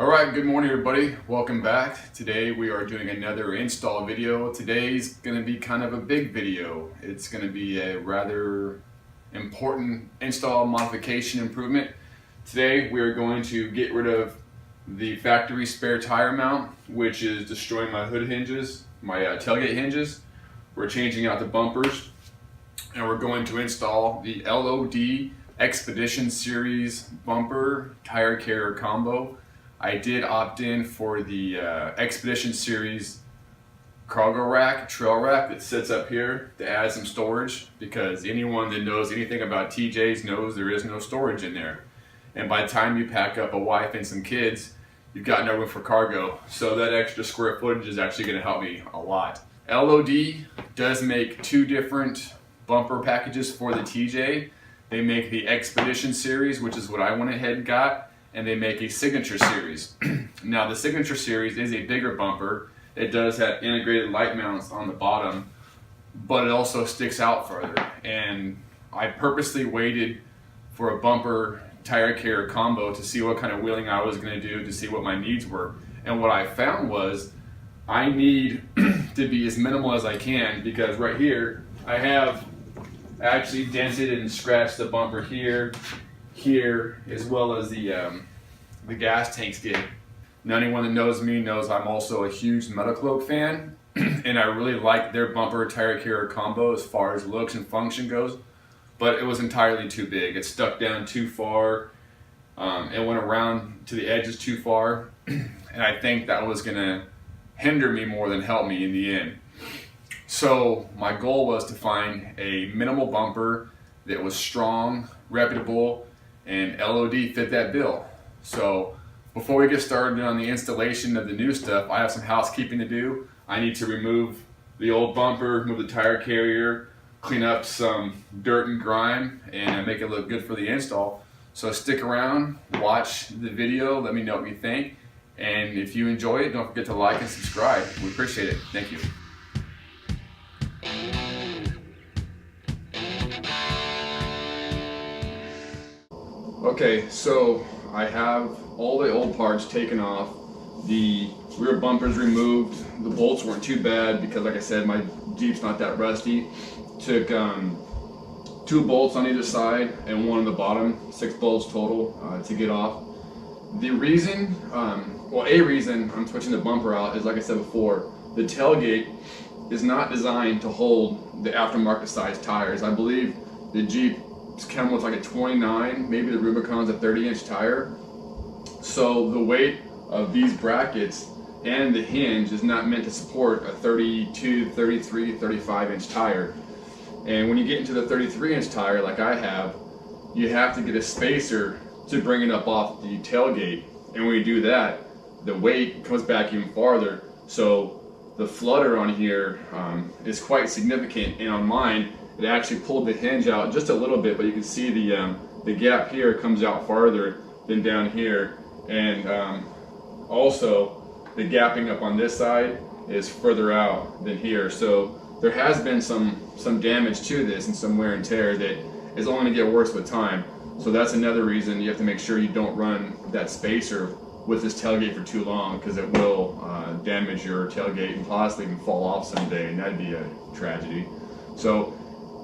Alright, good morning everybody. Welcome back. Today we are doing another install video. Today's going to be kind of a big video. It's going to be a rather important install modification improvement. Today we are going to get rid of the factory spare tire mount, which is destroying my hood hinges, my tailgate hinges. We're changing out the bumpers, and we're going to install the LOD Expedition Series Bumper Tire Carrier Combo. I did opt in for the Expedition Series cargo rack, trail rack that sits up here to add some storage, because anyone that knows anything about TJs knows there is no storage in there. And by the time you pack up a wife and some kids, you've got no room for cargo. So that extra square footage is actually going to help me a lot. LOD does make two different bumper packages for the TJ. They make the Expedition Series, which is what I went ahead and got, and they make a Signature Series. Now the Signature Series is a bigger bumper. It does have integrated light mounts on the bottom, but it also sticks out further. And I purposely waited for a bumper tire carrier combo to see what kind of wheeling I was going to do, to see what my needs were. And what I found was I need to be as minimal as I can, because right here I have actually dented and scratched the bumper here, as well as the gas tank skid. Now anyone that knows me knows I'm also a huge Metacloak fan, and I really like their bumper tire carrier combo as far as looks and function goes, but it was entirely too big. It stuck down too far, it went around to the edges too far, and I think that was gonna hinder me more than help me in the end. So my goal was to find a minimal bumper that was strong, reputable, and LOD fit that bill. So before we get started on the installation of the new stuff, I have some housekeeping to do. I need to remove the old bumper, remove the tire carrier, clean up some dirt and grime, and make it look good for the install. So stick around, watch the video, let me know what you think, and if you enjoy it, don't forget to like and subscribe. We appreciate it. Thank you. Okay, so I have all the old parts taken off, the rear bumpers removed. The bolts weren't too bad because, like I said, my Jeep's not that rusty. Took 2 bolts on either side and 1 on the bottom, 6 bolts total to get off. The reason, a reason I'm switching the bumper out is, like I said before, the tailgate is not designed to hold the aftermarket size tires. I believe the Jeep come with like a 29, maybe the Rubicon's a 30-inch tire. So the weight of these brackets and the hinge is not meant to support a 32, 33, 35-inch tire. And when you get into the 33-inch tire like I have, you have to get a spacer to bring it up off the tailgate. And when you do that, the weight comes back even farther. So the flutter on here is quite significant, and on mine, it actually pulled the hinge out just a little bit, but you can see the gap here comes out farther than down here, and also the gapping up on this side is further out than here. So there has been some damage to this and some wear and tear that is only going to get worse with time. So that's another reason you have to make sure you don't run that spacer with this tailgate for too long, because it will damage your tailgate and possibly even fall off someday, and that'd be a tragedy. So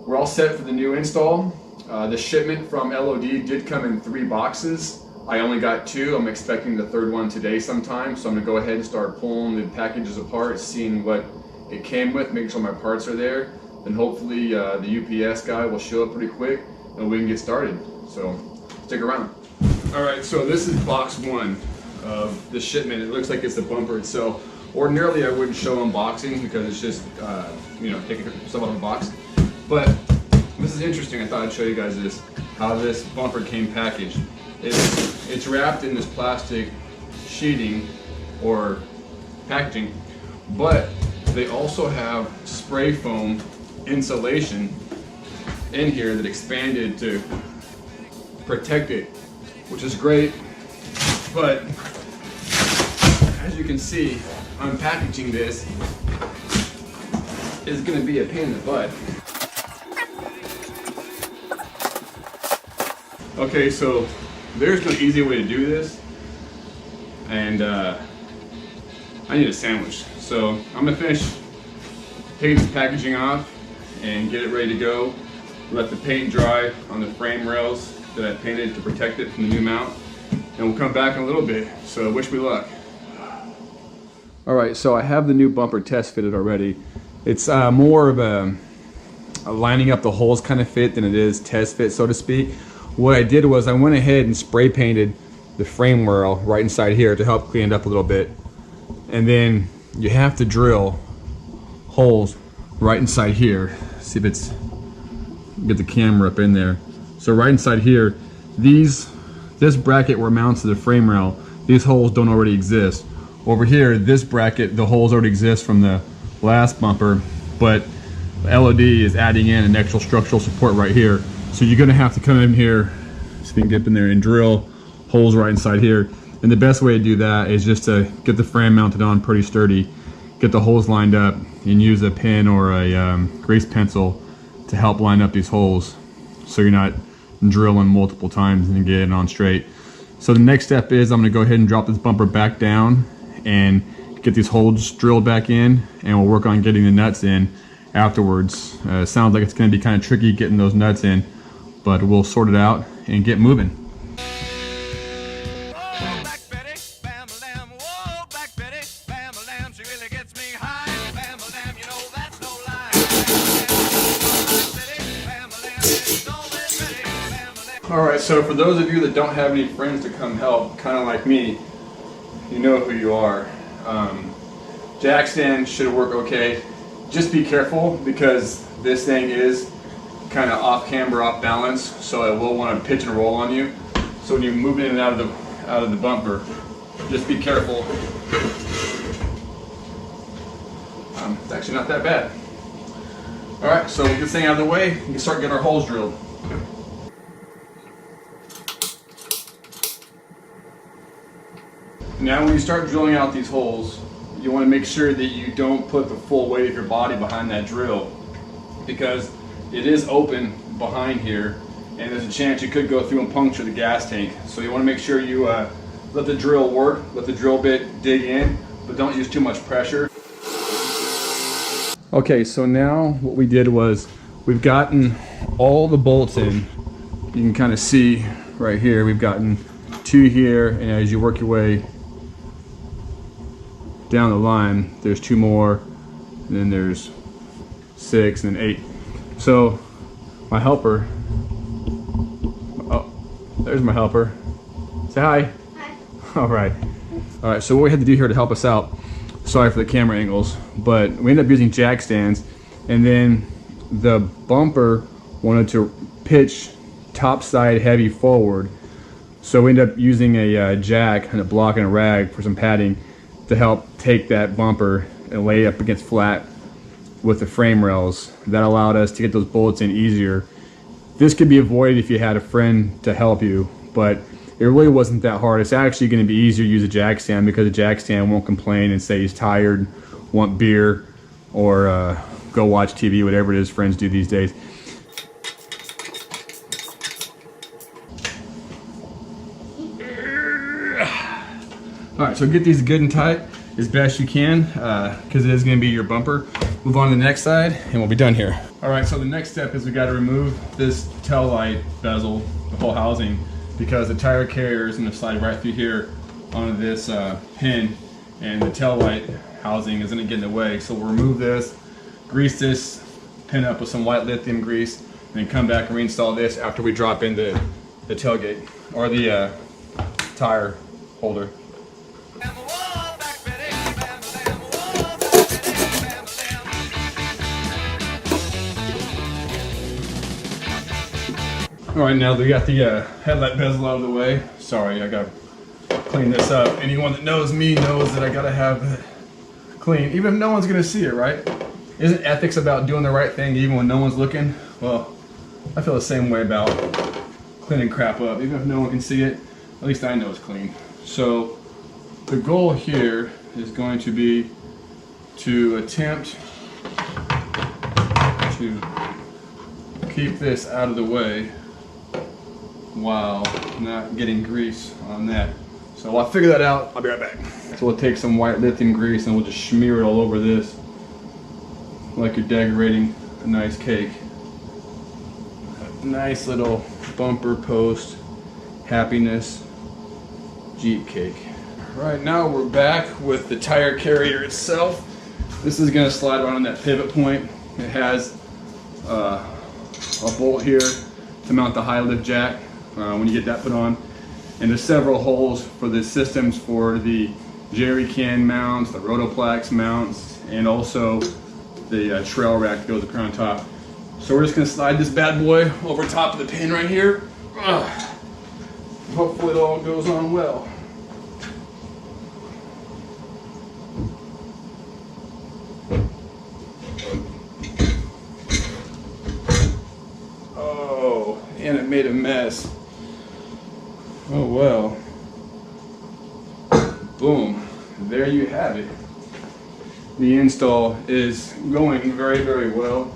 we're all set for the new install. The shipment from LOD did come in 3 boxes. I only got 2. I'm expecting the 3rd one today sometime, so I'm gonna go ahead and start pulling the packages apart, seeing what it came with, making sure my parts are there. Then hopefully the UPS guy will show up pretty quick and we can get started. So stick around. All right, so this is box 1 of the shipment. It looks like it's the bumper itself. Ordinarily I wouldn't show unboxing because it's just taking stuff out of the box. But this is interesting. I thought I'd show you guys this, how this bumper came packaged. It's wrapped in this plastic sheeting or packaging, but they also have spray foam insulation in here that expanded to protect it, which is great. But as you can see, unpackaging this is going to be a pain in the butt. Okay, so there's no easy way to do this, and I need a sandwich. So I'm gonna finish taking this packaging off and get it ready to go. Let the paint dry on the frame rails that I painted to protect it from the new mount, and we'll come back in a little bit. So wish me luck. All right, so I have the new bumper test fitted already. It's more of a lining up the holes kind of fit than it is test fit, so to speak. What I did was I went ahead and spray painted the frame rail right inside here to help clean it up a little bit. And then you have to drill holes right inside here. See if it's, get the camera up in there. So right inside here, this bracket where it mounts to the frame rail, these holes don't already exist. Over here, this bracket, the holes already exist from the last bumper, but LOD is adding in an extra structural support right here. So you're gonna have to come in here, so you can get in there and drill holes right inside here. And the best way to do that is just to get the frame mounted on pretty sturdy, get the holes lined up, and use a pin or a grease pencil to help line up these holes so you're not drilling multiple times and getting on straight. So the next step is I'm gonna go ahead and drop this bumper back down and get these holes drilled back in, and we'll work on getting the nuts in afterwards. Sounds like it's gonna be kind of tricky getting those nuts in, but we'll sort it out and get moving. Alright, so for those of you that don't have any friends to come help, kind of like me, you know who you are. Jack stand should work okay. Just be careful because this thing is kind of off camber, off balance, so it will want to pitch and roll on you. So when you're moving in and out of the bumper, just be careful. It's actually not that bad. Alright, so with this thing out of the way, we can start getting our holes drilled. Now when you start drilling out these holes, you want to make sure that you don't put the full weight of your body behind that drill, because it is open behind here and there's a chance you could go through and puncture the gas tank. So you want to make sure you let the drill work, let the drill bit dig in, but don't use too much pressure. Okay, so now what we did was we've gotten all the bolts in. You can kind of see right here, we've gotten 2 here, and as you work your way down the line, there's 2 more, and then there's 6 and 8. So my helper, oh, there's my helper. Say hi. Hi. All right. So what we had to do here to help us out, sorry for the camera angles, but we ended up using jack stands, and then the bumper wanted to pitch top side heavy forward. So we ended up using a jack and a block and a rag for some padding to help take that bumper and lay it up against flat with the frame rails. That allowed us to get those bullets in easier. This could be avoided if you had a friend to help you, but it really wasn't that hard. It's actually going to be easier to use a jack stand because a jack stand won't complain and say he's tired, want beer, or go watch TV, whatever it is friends do these days. Alright, so get these good and tight as best you can, because it is going to be your bumper. Move on to the next side and we'll be done here. Alright, so the next step is we got to remove this tail light bezel, the whole housing, because the tire carrier is going to slide right through here onto this pin, and the tail light housing is going to get in the way. So we'll remove this, grease this pin up with some white lithium grease, and then come back and reinstall this after we drop in the tailgate, or the tire holder. Alright, now that we got the headlight bezel out of the way, sorry, I gotta clean this up. Anyone that knows me knows that I gotta have it clean, even if no one's gonna see it, right? Isn't ethics about doing the right thing even when no one's looking? Well, I feel the same way about cleaning crap up. Even if no one can see it, at least I know it's clean. So the goal here is going to be to attempt to keep this out of the way while not getting grease on that. So So while I figure that out, I'll be right back. So we'll take some white lifting grease and we'll just smear it all over this, like you're decorating a nice cake. A nice little bumper post happiness Jeep cake. Right now we're back with the tire carrier itself. This is going to slide around on that pivot point. It has a bolt here to mount the high lift jack when you get that put on. And there's several holes for the systems for the jerry can mounts, the Rotoplax mounts, and also the trail rack that goes up here on top. So we're just going to slide this bad boy over top of the pin right here. Hopefully it all goes on well. Oh, and it made a mess. Oh well. Boom. There you have it. The install is going very, very well.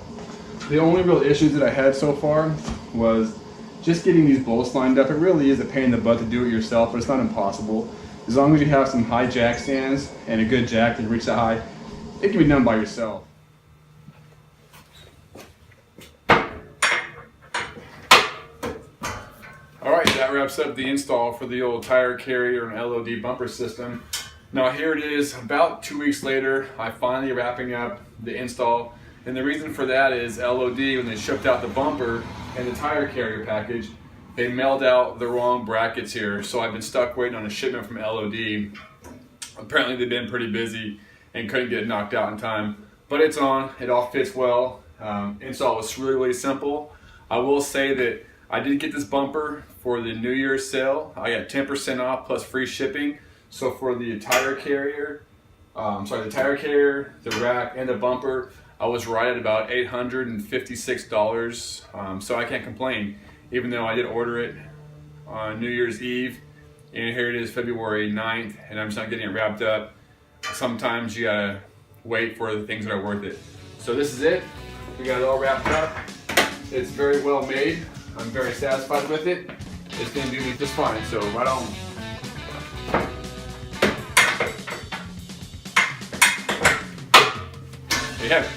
The only real issues that I had so far was just getting these bolts lined up. It really is a pain in the butt to do it yourself, but it's not impossible. As long as you have some high jack stands and a good jack that reach that high, it can be done by yourself. Alright, that wraps up the install for the old tire carrier and LOD bumper system. Now here it is, about 2 weeks later, I'm finally wrapping up the install. And the reason for that is LOD, when they shipped out the bumper and the tire carrier package, they mailed out the wrong brackets here. So I've been stuck waiting on a shipment from LOD. Apparently they've been pretty busy and couldn't get it knocked out in time. But it's on, it all fits well. Install was really, really simple. I will say that I did get this bumper for the New Year's sale. I got 10% off plus free shipping. So for the tire carrier, the rack, and the bumper, I was right at about $856. So I can't complain, even though I did order it on New Year's Eve. And here it is, February 9th, and I'm just not getting it wrapped up. Sometimes you gotta wait for the things that are worth it. So this is it. We got it all wrapped up. It's very well made. I'm very satisfied with it. It's gonna do me just fine, so right on. There you have it.